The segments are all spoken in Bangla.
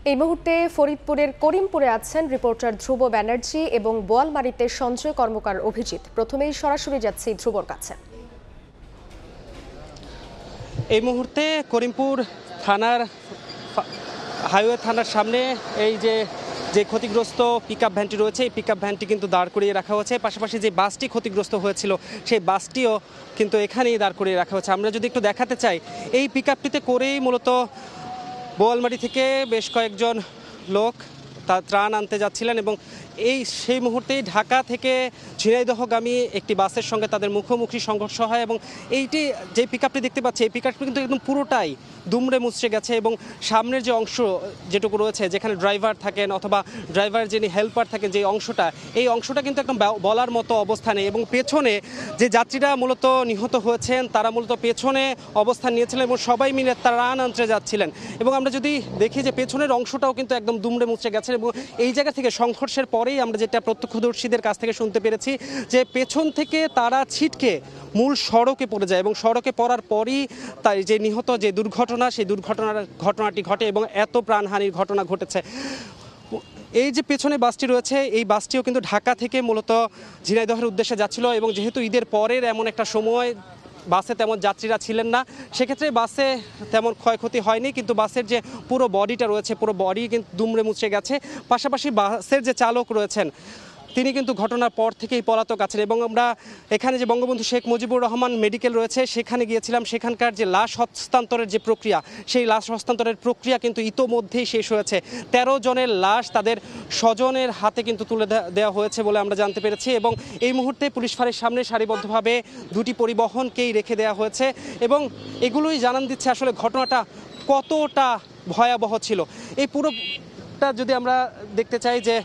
এই মুহূর্তে ফরিদপুরের করিমপুরে আছেন রিপোর্টার ধ্রুব ব্যানার্জি এবং বোয়ালমারীতে সঞ্জয় কর্মকার অভিজিৎ। প্রথমেই সরাসরি যাচ্ছি ধ্রুবর কাছে। এই মুহূর্তে করিমপুর থানার হাইওয়ে থানার সামনে এই যে ক্ষতিগ্রস্ত পিকআপ ভ্যানটি রয়েছে, এই পিকআপ ভ্যানটি কিন্তু দাঁড় করিয়ে রাখা হয়েছে। পাশাপাশি যে বাসটি ক্ষতিগ্রস্ত হয়েছিল সেই বাসটিও কিন্তু এখানেই দাঁড় করিয়ে রাখা হয়েছে। আমরা যদি একটু দেখাতে চাই, এই পিকআপটিতে করেই মূলত বোয়ালমারী থেকে বেশ কয়েকজন লোক তা ত্রাণ আনতে যাচ্ছিলেন এবং সেই মুহূর্তেই ঢাকা থেকে ঝিনাইদহগামী একটি বাসের সঙ্গে তাদের মুখোমুখি সংঘর্ষ হয় এবং এইটি যে পিকআপটি দেখতে পাচ্ছি, এই পিকআপটি কিন্তু একদম পুরোটাই দুমড়ে মুচড়ে গেছে এবং সামনের যে অংশ যেটুকু রয়েছে, যেখানে ড্রাইভার থাকেন অথবা ড্রাইভার যিনি হেল্পার থাকেন, যে অংশটা, এই অংশটা কিন্তু একদম বলার মতো অবস্থানে এবং পেছনে যে যাত্রীরা মূলত নিহত হয়েছেন তারা মূলত পেছনে অবস্থান নিয়েছিলেন এবং সবাই মিলে ত্রাণ আনতে যাচ্ছিলেন। এবং আমরা যদি দেখি যে পেছনের অংশটাও কিন্তু একদম দুমড়ে মুচড়ে গেছে এবং এই জায়গা থেকে সংঘর্ষের পরেই আমরা যেটা প্রত্যক্ষদর্শীদের কাছ থেকে শুনতে পেরেছি যে পেছন থেকে তারা ছিটকে মূল সড়কে পড়ে যায় এবং সড়কে পড়ার পরই তাই যে নিহত যে দুর্ঘটনা, সেই ঘটনাটি ঘটে এবং এত প্রাণহানির ঘটনা ঘটেছে। এই যে পেছনে বাসটি রয়েছে, এই বাসটিও কিন্তু ঢাকা থেকে মূলত ঝিনাইদহের উদ্দেশ্যে যাচ্ছিল এবং যেহেতু ঈদের পরের এমন একটা সময় বাসে তেমন যাত্রীরা ছিলেন না, সেক্ষেত্রে বাসে তেমন ক্ষয়ক্ষতি হয়নি, কিন্তু বাসের যে পুরো বডিটা রয়েছে, পুরো বডি কিন্তু দুমড়ে মুচড়ে গেছে। পাশাপাশি বাসের যে চালক রয়েছেন তিনি কিন্তু ঘটনার পর থেকেই পলাতক আছেন এবং আমরা এখানে যে বঙ্গবন্ধু শেখ মুজিবুর রহমান মেডিকেল রয়েছে সেখানে গিয়েছিলাম। সেখানকার যে লাশ হস্তান্তরের যে প্রক্রিয়া, সেই লাশ হস্তান্তরের প্রক্রিয়া কিন্তু ইতোমধ্যেই শেষ হয়েছে। 13 জনের লাশ তাদের স্বজনের হাতে কিন্তু তুলে দেওয়া হয়েছে বলে আমরা জানতে পেরেছি এবং এই মুহূর্তে পুলিশ ফাঁড়ির সামনে সারিবদ্ধভাবে দুটি পরিবহনকেই রেখে দেওয়া হয়েছে এবং এগুলোই জানান দিচ্ছে আসলে ঘটনাটা কতটা ভয়াবহ ছিল। এই পুরোটা যদি আমরা দেখতে চাই, যে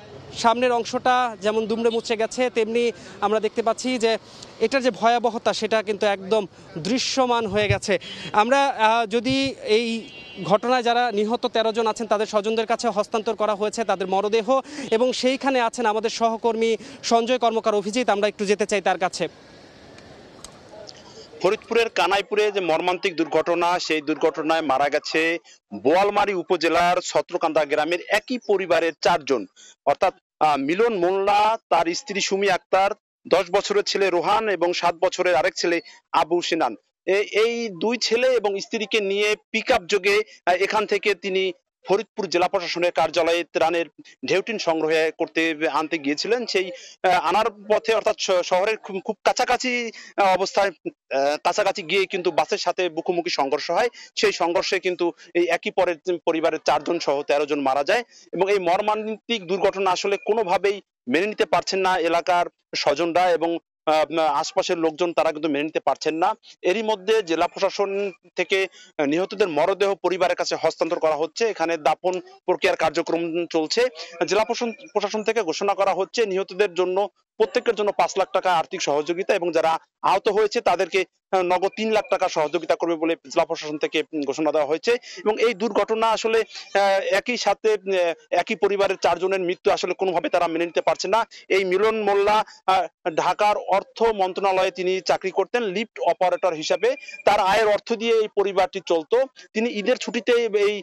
সামনের অংশটা যেমন দুমড়ে মুচড়ে গেছে, তেমনি আমরা দেখতে পাচ্ছি যে এটার যে ভয়াবহতা সেটা কিন্তু একদম দৃশ্যমান হয়ে গেছে। আমরা যদি এই ঘটনায় যারা নিহত 13 জন আছেন তাদের স্বজনদের কাছে হস্তান্তর করা হয়েছে তাদের মরদেহ এবং সেইখানে আছেন আমাদের সহকর্মী সঞ্জয় কর্মকার অভিজিৎ। আমরা একটু যেতে চাই তার কাছে। ফরিদপুরের কানাইপুরে যে মর্মান্তিক দুর্ঘটনা, সেই দুর্ঘটনায় মারা গেছে বোয়ালমারী উপজেলার ছত্রকান্দা গ্রামের একই পরিবারের 4 জন, অর্থাৎ মিলন মোল্লা, তার স্ত্রী সুমি আক্তার, 10 বছরের ছেলে রোহান এবং 7 বছরের আরেক ছেলে আবু সিনান। এই 2 ছেলে এবং স্ত্রীকে নিয়ে পিকআপ যোগে এখান থেকে তিনি ফরিদপুর জেলা প্রশাসনের কার্যালয়ে ত্রাণের ঢেউটিন সংগ্রহ করতে আনতে গিয়েছিলেন। সেই আনার পথে অর্থাৎ শহরের খুব কাছাকাছি অবস্থায় কাছাকাছি গিয়ে কিন্তু বাসের সাথে মুখোমুখি সংঘর্ষ হয়। সেই সংঘর্ষে কিন্তু এই একই পরিবারের 4 জন সহ 13 জন মারা যায় এবং এই মর্মান্তিক দুর্ঘটনা আসলে কোনোভাবেই মেনে নিতে পারছেন না এলাকার স্বজনরা এবং আশপাশের লোকজন, তারা কিন্তু মেনে নিতে পারছেন না। এরই মধ্যে জেলা প্রশাসন থেকে নিহতদের মরদেহ পরিবারের কাছে হস্তান্তর করা হচ্ছে। এখানে দাফন প্রক্রিয়ার কার্যক্রম চলছে। জেলা প্রশাসন থেকে ঘোষণা করা হচ্ছে নিহতদের জন্য প্রত্যেকের জন্য 5 লাখ টাকা আর্থিক সহযোগিতা এবং যারা আহত হয়েছে তাদেরকে নগদ 3 লাখ টাকা সহযোগিতা করবে বলে জেলা প্রশাসন থেকে ঘোষণা দেওয়া হয়েছে। এবং এই দুর্ঘটনা আসলে একই সাথে একই পরিবারের 4 জনের মৃত্যু আসলে কোনোভাবে তারা মেনে নিতে পারছে না। এই মিলন মোল্লা ঢাকার অর্থ মন্ত্রণালয়ে তিনি চাকরি করতেন লিফট অপারেটর হিসাবে। তার আয়ের অর্থ দিয়ে এই পরিবারটি চলতো। তিনি ঈদের ছুটিতে এই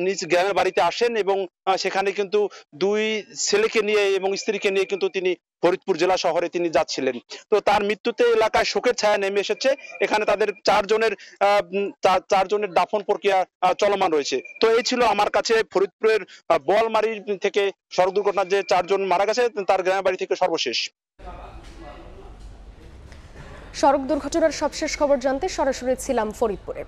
নিজ গ্রামের বাড়িতে আসেন এবং সেখানে কিন্তু 2 ছেলেকে নিয়ে এবং স্ত্রীকে নিয়ে কিন্তু তিনি ফরিদপুর জেলা শহরে তিনি যাচ্ছিলেন। তো তার মৃত্যুতে এলাকায় শোকের ছায়া নেমে এসেছে। এখানে তাদের 4 জনের দাফন প্রক্রিয়া চলমান রয়েছে। তো এই ছিল আমার কাছে ফরিদপুরের বোয়ালমারী থেকে সড়ক দুর্ঘটনার যে 4 জন মারা গেছে তার গ্রামের বাড়ি থেকে সর্বশেষ। সড়ক দুর্ঘটনার সবশেষ খবর জানতে সরাসরি ছিলাম ফরিদপুরে।